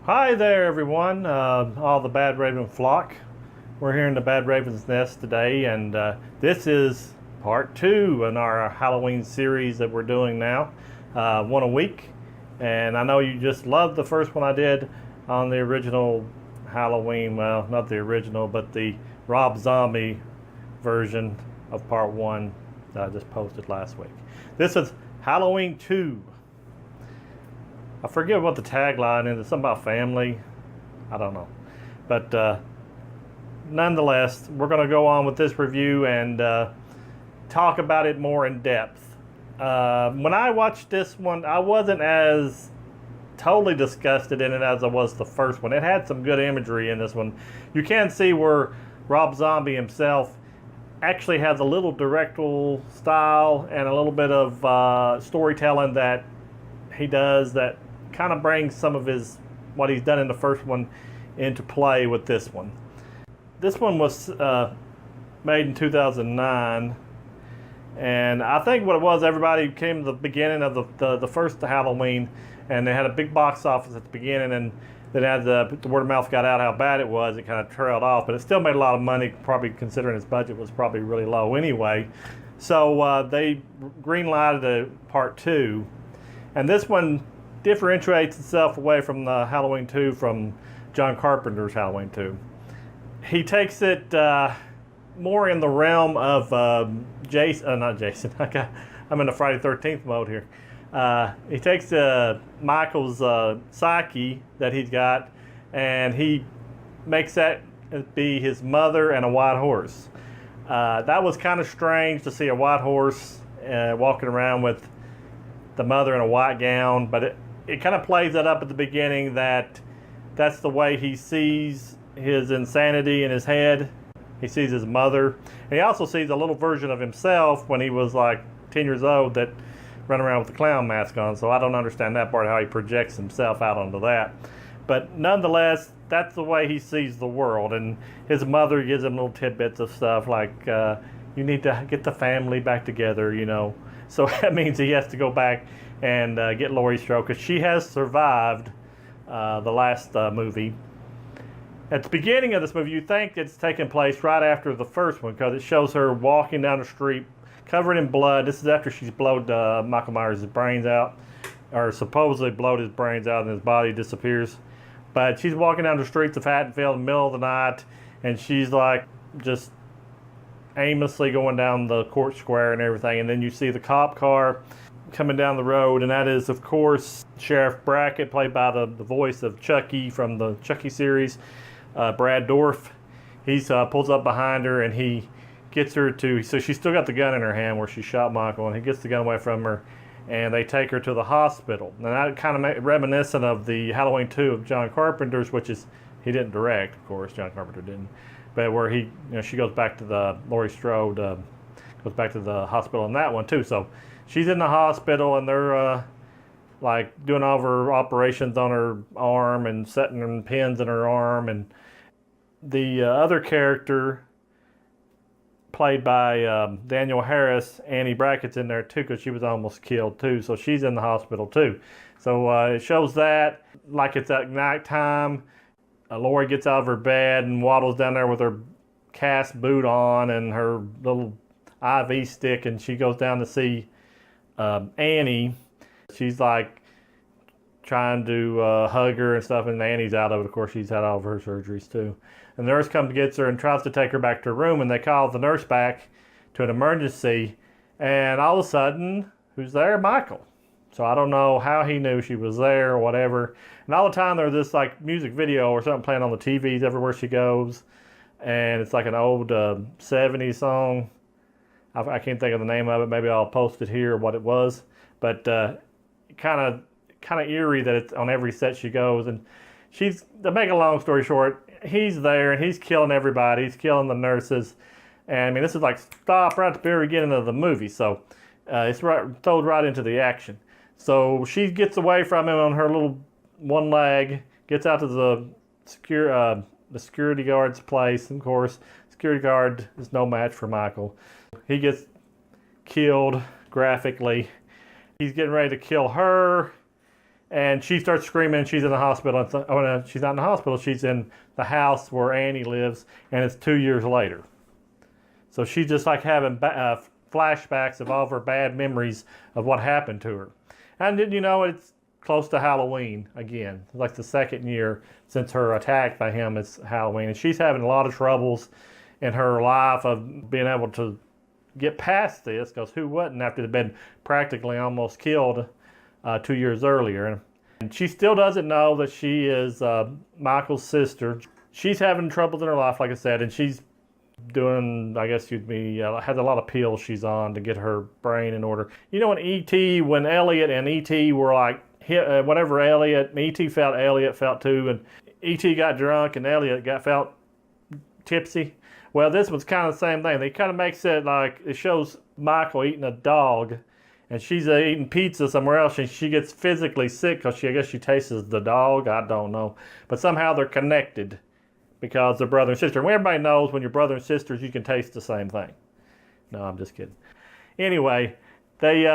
Hi there, everyone, all the Badraven flock. We're here in the Badraven's nest today, and this is part 2 in our Halloween series that we're doing now, one a week. And I know you just loved the first one I did on the original Halloween, well, not the original, but the Rob Zombie version of part 1 that I just posted last week. This is Halloween 2. I forget what the tagline is. It's something about family. I don't know. But nonetheless, we're going to go on with this review and talk about it more in depth. When I watched this one, I wasn't as totally disgusted in it as I was the first one. It had some good imagery in this one. You can see where Rob Zombie himself actually has a little directorial style and a little bit of storytelling that he does that kind of brings some of his what he's done in the first one into play with this one. This one was made in 2009, and I think what it was, everybody came to the beginning of the first Halloween, and they had a big box office at the beginning, and then as the word of mouth got out how bad it was, it kind of trailed off, but it still made a lot of money, probably considering its budget was probably really low anyway. So they green-lighted a part 2, and this one differentiates itself away from the Halloween 2 from John Carpenter's Halloween 2. He takes it more in the realm of not Jason. I'm in the Friday 13th mode here. He takes Michael's psyche that he's got, and he makes that be his mother and a white horse. That was kind of strange to see a white horse walking around with the mother in a white gown, but it kind of plays that up at the beginning that that's the way he sees his insanity in his head. He sees his mother. And he also sees a little version of himself when he was like 10 years old that run around with the clown mask on. So I don't understand that part, how he projects himself out onto that. But nonetheless, that's the way he sees the world. And his mother gives him little tidbits of stuff like, you need to get the family back together, you know. So that means he has to go back and get Laurie Strode, because she has survived the last movie. At the beginning of this movie, you think it's taking place right after the first one, because it shows her walking down the street covered in blood. This is after she's blowed Michael Myers' brains out, or supposedly blowed his brains out and his body disappears. But she's walking down the streets of Haddonfield in the middle of the night, and she's like just aimlessly going down the court square and everything. And then you see the cop car coming down the road, and that is, of course, Sheriff Brackett, played by the voice of Chucky from the Chucky series, Brad Dourif. He pulls up behind her, and he gets her to, so she's still got the gun in her hand where she shot Michael, and he gets the gun away from her, and they take her to the hospital. And that kind of reminiscent of the Halloween 2 of John Carpenter's, which is, he didn't direct, of course, John Carpenter didn't, but where he, she goes back to the, Laurie Strode goes back to the hospital in that one too. So she's in the hospital, and they're like doing all of her operations on her arm and setting them pins in her arm. And the other character, played by Daniel Harris, Annie Brackett's in there too, because she was almost killed too. So she's in the hospital too. So it shows that like it's at nighttime. Laurie gets out of her bed and waddles down there with her cast boot on and her little IV stick, and she goes down to see Annie. She's like trying to hug her and stuff, and Annie's out of it. Of course, she's had all of her surgeries too. And the nurse comes and gets her and tries to take her back to her room, and they call the nurse back to an emergency, and all of a sudden, who's there? Michael. So I don't know how he knew she was there or whatever. And all the time there's this like music video or something playing on the TVs everywhere she goes, and it's like an old 70s song. I can't think of the name of it. Maybe I'll post it here, what it was. But kind of eerie that it's on every set she goes. And she's, to make a long story short, he's there and he's killing everybody. He's killing the nurses. And I mean, this is like stop right at the very beginning of the movie. So it's thrown right into the action. So she gets away from him on her little one leg, gets out to the security guard's place. Of course, security guard is no match for Michael. He gets killed graphically. He's getting ready to kill her, And she starts screaming. She's in the hospital. Oh no, she's not in the hospital. She's in the house where Annie lives, and it's 2 years later. So she's just like having flashbacks of all of her bad memories of what happened to her. And then, it's close to Halloween again. It's like the second year since her attack by him is Halloween. And she's having a lot of troubles in her life of being able to get past this, because who wouldn't after they've been practically almost killed 2 years earlier. And she still doesn't know that she is Michael's sister. She's having troubles in her life, like I said, and she's doing, I guess you'd be, has a lot of pills she's on to get her brain in order. When E.T., when Elliot and E.T. were like, whatever E.T. felt too, and E.T. got drunk and Elliot felt tipsy. Well, this was kind of the same thing. They kind of makes it like, it shows Michael eating a dog, and she's eating pizza somewhere else, and she gets physically sick because I guess she tastes the dog. I don't know. But somehow they're connected because they're brother and sister. And everybody knows when you're brother and sisters, you can taste the same thing. No, I'm just kidding. Anyway, they,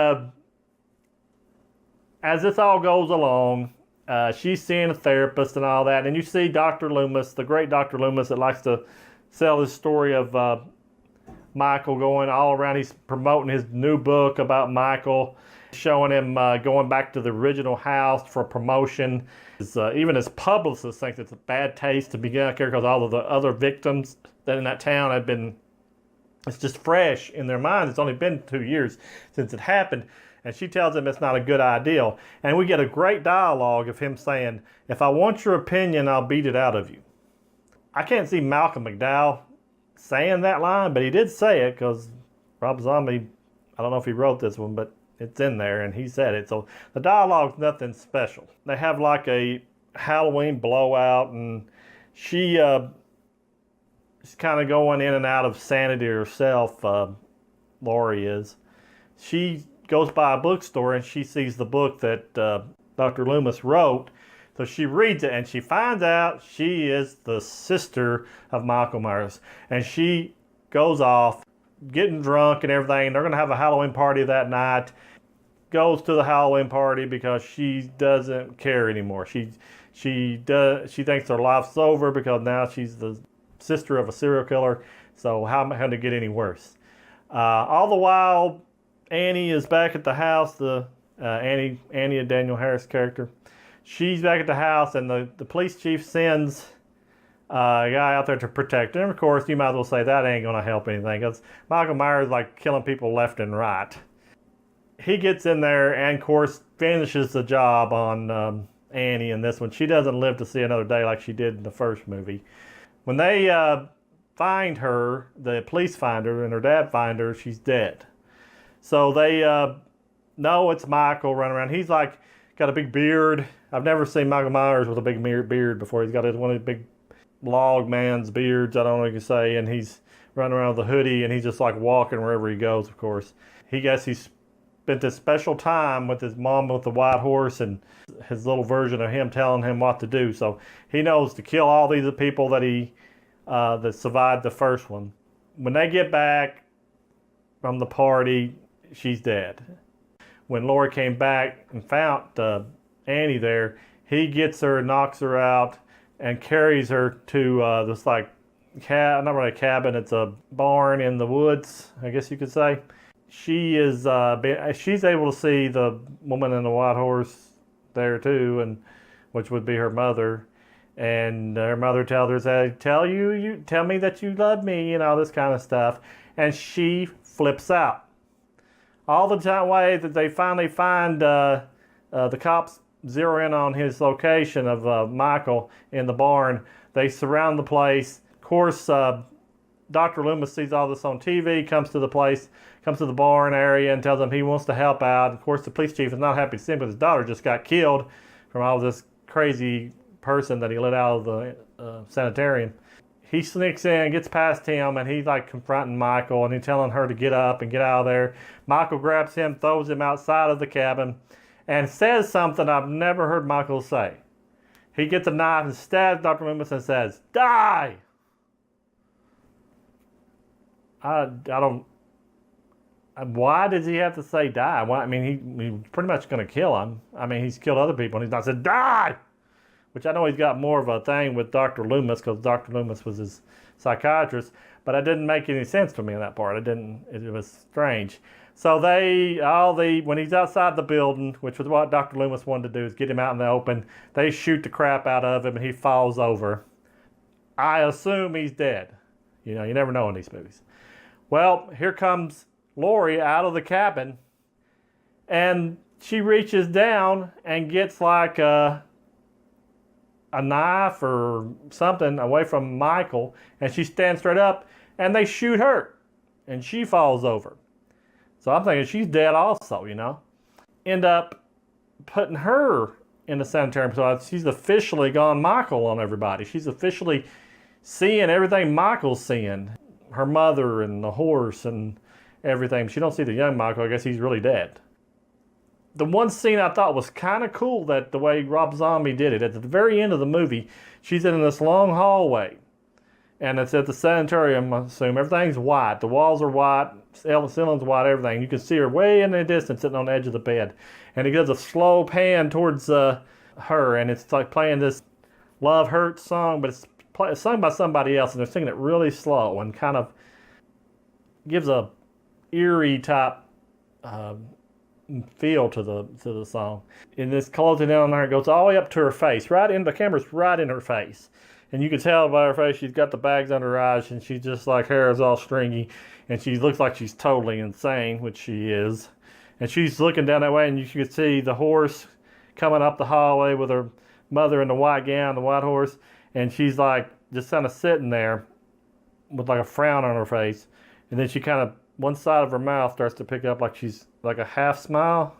as this all goes along, she's seeing a therapist and all that. And you see Dr. Loomis, the great Dr. Loomis that likes to sell this story of Michael going all around. He's promoting his new book about Michael, showing him going back to the original house for promotion. Even his publicist thinks it's a bad taste to begin out there because all of the other victims that in that town had been, it's just fresh in their minds. It's only been 2 years since it happened. And she tells him it's not a good idea. And we get a great dialogue of him saying, "If I want your opinion, I'll beat it out of you." I can't see Malcolm McDowell saying that line, but he did say it because Rob Zombie, I don't know if he wrote this one, but it's in there and he said it. So the dialogue's nothing special. They have like a Halloween blowout, and she's kind of going in and out of sanity herself, Laurie is. She goes by a bookstore and she sees the book that Dr. Loomis wrote. So she reads it and she finds out she is the sister of Michael Myers. And she goes off getting drunk and everything. They're going to have a Halloween party that night. Goes to the Halloween party because she doesn't care anymore. She thinks her life's over because now she's the sister of a serial killer. So how am I going to get any worse? All the while, Annie is back at the house. Annie, a Daniel Harris character. She's back at the house, and the police chief sends a guy out there to protect her. And of course, you might as well say that ain't going to help anything, because Michael Myers is like killing people left and right. He gets in there and, of course, finishes the job on Annie in this one. She doesn't live to see another day like she did in the first movie. When they find her, the police find her, and her dad find her, she's dead. So they know it's Michael running around. He's like got a big beard. I've never seen Michael Myers with a big beard before. He's got one of the big log man's beards, I don't know what you can say, and he's running around with a hoodie, and he's just like walking wherever he goes, of course. He's spent this special time with his mom with the white horse and his little version of him telling him what to do. So he knows to kill all these people that that survived the first one. When they get back from the party, she's dead. When Laurie came back and found Annie there, he gets her, knocks her out, and carries her to this like not really a cabin, it's a barn in the woods, I guess you could say. She is she's able to see the woman in the white horse there too, and which would be her mother. And her mother tells her, tell me that you love me, and all this kind of stuff. And she flips out. All the time way that they finally find the cops zero in on his location of Michael in the barn. They surround the place. Of course, Dr. Loomis sees all this on TV, comes to the barn area and tells them he wants to help out. Of course, the police chief is not happy to see him because his daughter just got killed from all this crazy person that he let out of the sanitarium. He sneaks in, gets past him, and he's like confronting Michael, and he's telling her to get up and get out of there. Michael grabs him, throws him outside of the cabin, and says something I've never heard Michael say. He gets a knife and stabs Dr. Loomis and says, "Die!" I don't Why does he have to say die? Why, I mean, he's pretty much going to kill him. I mean, he's killed other people, and he's not said die! Which I know he's got more of a thing with Dr. Loomis, because Dr. Loomis was his psychiatrist, but it didn't make any sense to me in that part. It was strange. So when he's outside the building, which was what Dr. Loomis wanted to do, is get him out in the open, they shoot the crap out of him, and he falls over. I assume he's dead. You know, you never know in these movies. Well, here comes Laurie out of the cabin, and she reaches down and gets like a knife or something away from Michael, and she stands straight up, and they shoot her, and she falls over. So I'm thinking she's dead also, you know. End up putting her in the sanitarium, so she's officially gone Michael on everybody. She's officially seeing everything Michael's seeing. Her mother and the horse and everything. She don't see the young Michael. I guess he's really dead. The one scene I thought was kind of cool, that the way Rob Zombie did it. At the very end of the movie, she's in this long hallway. And it's at the sanitarium, I assume. Everything's white. The walls are white. The ceiling's white, everything. You can see her way in the distance sitting on the edge of the bed. And he does a slow pan towards her. And it's like playing this Love Hurts song, but it's sung by somebody else. And they're singing it really slow and kind of gives a eerie type feel to the song. And this closing down on her, it goes all the way up to her face, the camera's right in her face, and you can tell by her face she's got the bags under her eyes, and she's just like, hair is all stringy, and she looks like she's totally insane, which she is. And she's looking down that way, and you can see the horse coming up the hallway with her mother in the white gown, the white horse, and she's like just kind of sitting there with like a frown on her face, and then she kind of, one side of her mouth starts to pick up like she's like a half smile,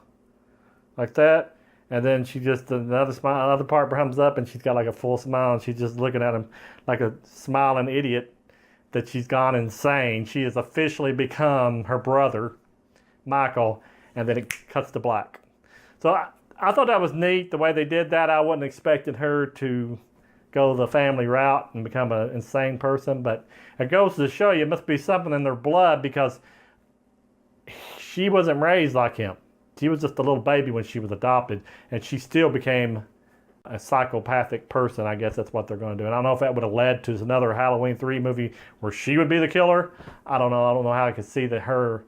like that. And then she just, another part comes up and she's got like a full smile, and she's just looking at him like a smiling idiot that she's gone insane. She has officially become her brother, Michael, and then it cuts to black. So I thought that was neat, the way they did that. I wasn't expecting her to go the family route and become an insane person, but it goes to show you it must be something in their blood, because she wasn't raised like him. She was just a little baby when she was adopted, and she still became a psychopathic person. I guess that's what they're going to do. And I don't know if that would have led to another Halloween 3 movie where she would be the killer. I don't know. I don't know how I could see that her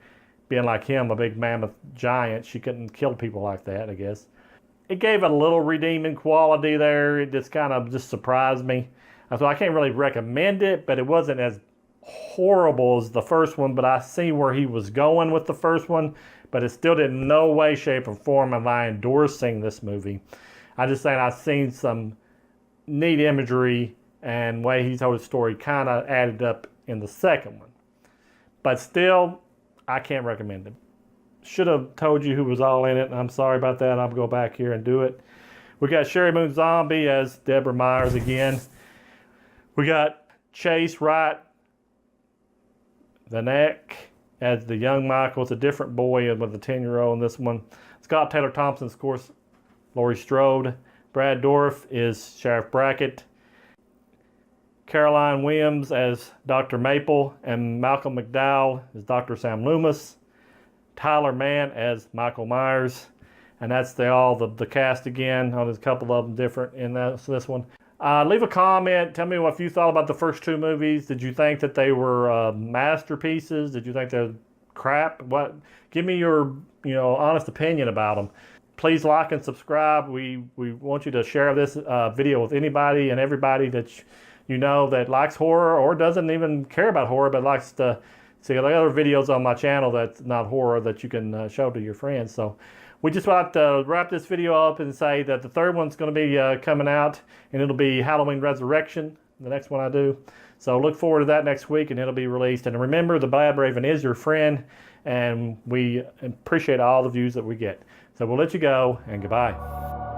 being like him, a big mammoth giant, she couldn't kill people like that, I guess. It gave it a little redeeming quality there. It just kind of just surprised me. So I can't really recommend it, but it wasn't as horrible as the first one, but I see where he was going with the first one, but it still did in no way, shape, or form am I endorsing this movie. I just saying I've seen some neat imagery and way he told his story kind of added up in the second one. But still, I can't recommend it. Should have told you who was all in it, and I'm sorry about that. I'll go back here and do it. We got Sherry Moon Zombie as Deborah Myers again. We got Chase Wright, the neck, as the young Michael. It's a different boy with a 10-year-old in this one. Scott Taylor-Compton, of course, Laurie Strode. Brad Dourif is Sheriff Brackett. Caroline Williams as Dr. Maple, and Malcolm McDowell as Dr. Sam Loomis. Tyler Mann as Michael Myers, and that's the cast again. There's a couple of them different in this one. Leave a comment. Tell me what you thought about the first two movies. Did you think that they were masterpieces? Did you think they're crap? What? Give me your honest opinion about them. Please like and subscribe. We want you to share this video with anybody and everybody that you know that likes horror or doesn't even care about horror, but likes to see other videos on my channel that's not horror that you can show to your friends. So we just want to wrap this video up and say that the third one's going to be coming out, and it'll be Halloween Resurrection, the next one I do. So look forward to that next week, and it'll be released. And remember, the Badraven is your friend, and we appreciate all the views that we get. So we'll let you go, and goodbye.